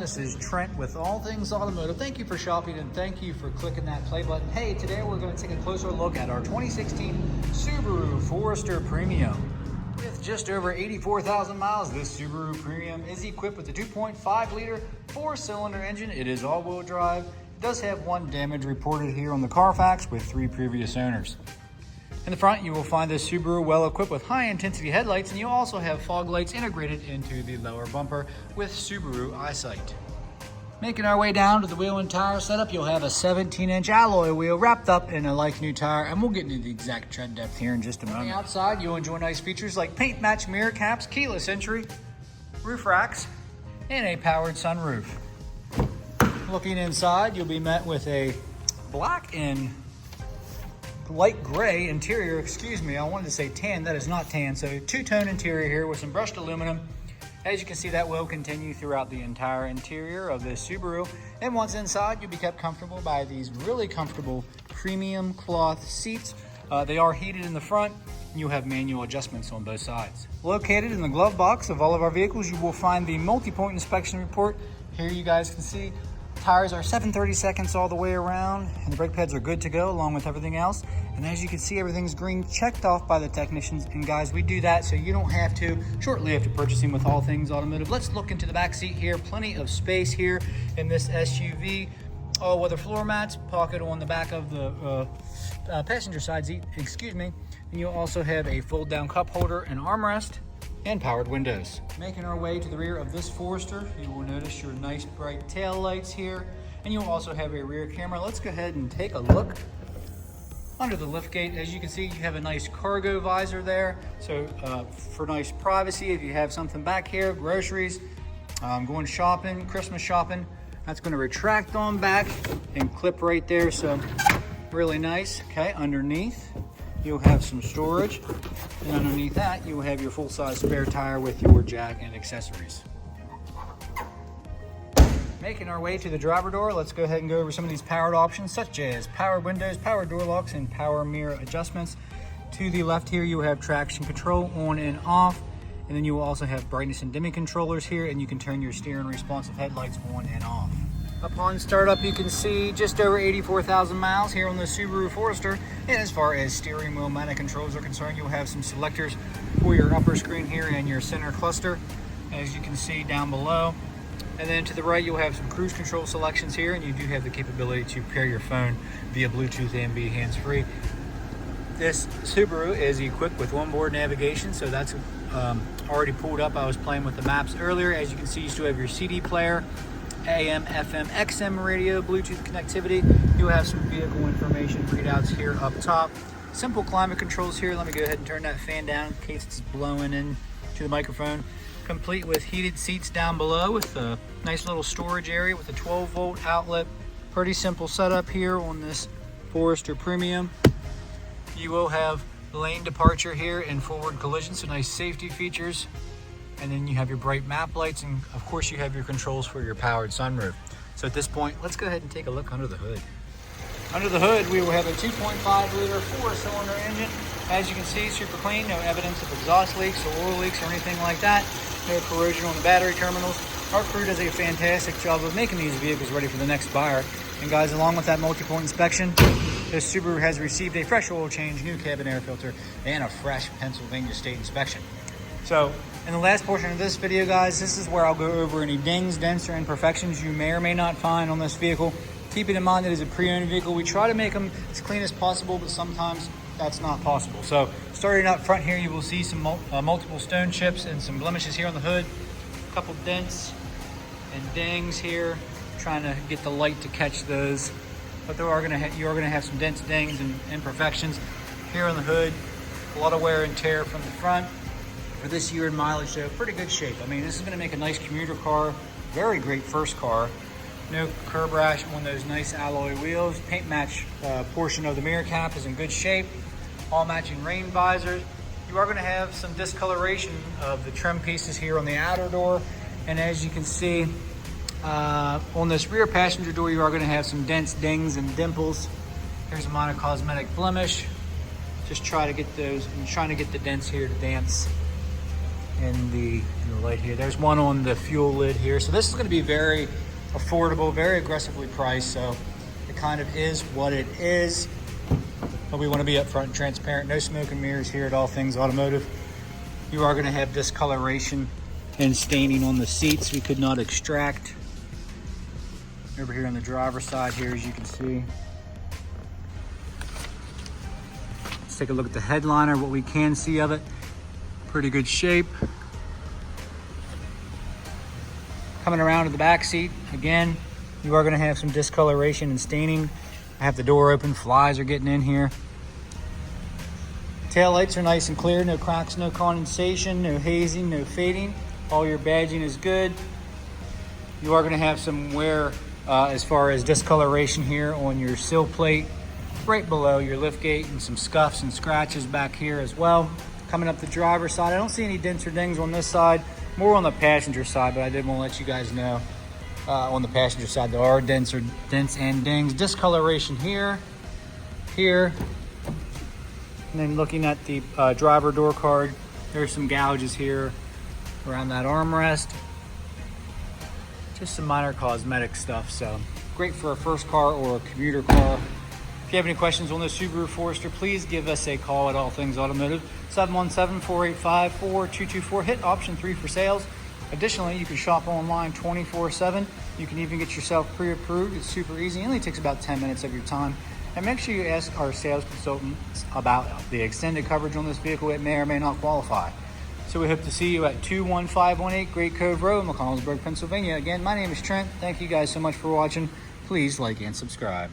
This is Trent with All Things Automotive. Thank you for shopping and thank you for clicking that play button. Hey, today we're going to take a closer look at our 2016 Subaru Forrester Premium. With just over 84,000 miles, this Subaru Premium is equipped with a 2.5-liter four-cylinder engine. It is all-wheel drive. It does have one damage reported here on the Carfax with 3 previous owners. In the front, you will find this Subaru well equipped with high-intensity headlights, and you also have fog lights integrated into the lower bumper with Subaru EyeSight. Making our way down to the wheel and tire setup, you'll have a 17-inch alloy wheel wrapped up in a like-new tire, and we'll get into the exact tread depth here in just a moment. On the outside, you'll enjoy nice features like paint-matched mirror caps, keyless entry, roof racks, and a powered sunroof. Looking inside, you'll be met with a black and light gray interior, I wanted to say tan, that is not tan. So two-tone interior here with some brushed aluminum. As you can see, that will continue throughout the entire interior of this Subaru. And once inside, you'll be kept comfortable by these really comfortable premium cloth seats. They are heated in the front, and you'll have manual adjustments on both sides. Located in the glove box of all of our vehicles, you will find the multi-point inspection report. Here you guys can see tires are 7/32 all the way around, and the brake pads are good to go along with everything else. And as you can see, everything's green checked off by the technicians. And guys, we do that so you don't have to shortly after purchasing with All Things Automotive. Let's look into the back seat here. Plenty of space here in this SUV. All-weather floor mats, pocket on the back of the passenger side seat, And you'll also have a fold-down cup holder and armrest, and powered windows. Making our way to the rear of this Forester, you will notice your nice bright tail lights here, and you'll also have a rear camera. Let's go ahead and take a look under the liftgate. As you can see, you have a nice cargo visor there, so for nice privacy, if you have something back here, groceries, going shopping, Christmas shopping, that's going to retract on back and clip right there, so really nice. Okay, underneath you'll have some storage, and underneath that you'll have your full-size spare tire with your jack and accessories. Making our way to the driver door, let's go ahead and go over some of these powered options, such as power windows, power door locks, and power mirror adjustments. To the left here, you will have traction control on and off, and then you will also have brightness and dimming controllers here, and you can turn your steering responsive headlights on and off. Upon startup, you can see just over 84,000 miles here on the Subaru Forester. And as far as steering wheel mounted controls are concerned, you'll have some selectors for your upper screen here and your center cluster, as you can see down below. And then to the right, you'll have some cruise control selections here, and you do have the capability to pair your phone via Bluetooth and be hands-free. This Subaru is equipped with onboard navigation, so that's already pulled up. I was playing with the maps earlier. As you can see, you still have your CD player, AM, FM, XM radio, Bluetooth connectivity. You'll have some vehicle information readouts here up top. Simple climate controls here. Let me go ahead and turn that fan down in case it's blowing in to the microphone. Complete with heated seats down below with a nice little storage area with a 12-volt outlet. Pretty simple setup here on this Forester Premium. You will have lane departure here and forward collision, so nice safety features. And then you have your bright map lights, and of course you have your controls for your powered sunroof. So at this point, let's go ahead and take a look under the hood. Under the hood, we will have a 2.5-liter four-cylinder engine. As you can see, super clean, no evidence of exhaust leaks or oil leaks or anything like that. No corrosion on the battery terminals. Our crew does a fantastic job of making these vehicles ready for the next buyer. And guys, along with that multi-point inspection, this Subaru has received a fresh oil change, new cabin air filter, and a fresh Pennsylvania state inspection. So in the last portion of this video, guys, this is where I'll go over any dings, dents, or imperfections you may or may not find on this vehicle. Keeping in mind that it's a pre-owned vehicle, we try to make them as clean as possible, but sometimes that's not possible. So starting up front here, you will see some multiple stone chips and some blemishes here on the hood. A couple dents and dings here, trying to get the light to catch those. But you are going to have some dents, dings, and imperfections here on the hood. A lot of wear and tear from the front. For this year in mileage, so pretty good shape. I mean, this is going to make a nice commuter car, very great first car. No curb rash on those nice alloy wheels. Paint match portion of the mirror cap is in good shape. All matching rain visors. You are going to have some discoloration of the trim pieces here on the outer door. And as you can see, on this rear passenger door, you are going to have some dents, dings, and dimples. Here's a minor cosmetic blemish. Just try to get those, I'm trying to get the dents here to dance in the light here. There's one on the fuel lid here. So this is going to be very affordable, very aggressively priced. So it kind of is what it is. But we want to be upfront and transparent. No smoke and mirrors here at All Things Automotive. You are going to have discoloration and staining on the seats we could not extract. Over here on the driver's side here, as you can see. Let's take a look at the headliner, what we can see of it. Pretty good shape. Coming around to the back seat, again, you are going to have some discoloration and staining. I have the door open, flies are getting in here. Tail lights are nice and clear, no cracks, no condensation, no hazing, no fading. All your badging is good. You are going to have some wear as far as discoloration here on your sill plate, right below your lift gate, and some scuffs and scratches back here as well. Coming up the driver's side, I don't see any dents or dings on this side, more on the passenger side, but I did want to let you guys know on the passenger side there are dents and dings. Discoloration here, and then looking at the driver door card, there's some gouges here around that armrest. Just some minor cosmetic stuff, so great for a first car or a commuter car. If you have any questions on the Subaru Forrester, please give us a call at All Things Automotive, 717-485-4224. Hit option 3 for sales. Additionally, you can shop online 24/7. You can even get yourself pre-approved. It's super easy. It only takes about 10 minutes of your time. And make sure you ask our sales consultants about the extended coverage on this vehicle. It may or may not qualify. So we hope to see you at 21518 Great Cove Road, McConnellsburg, Pennsylvania. Again, my name is Trent. Thank you guys so much for watching. Please like and subscribe.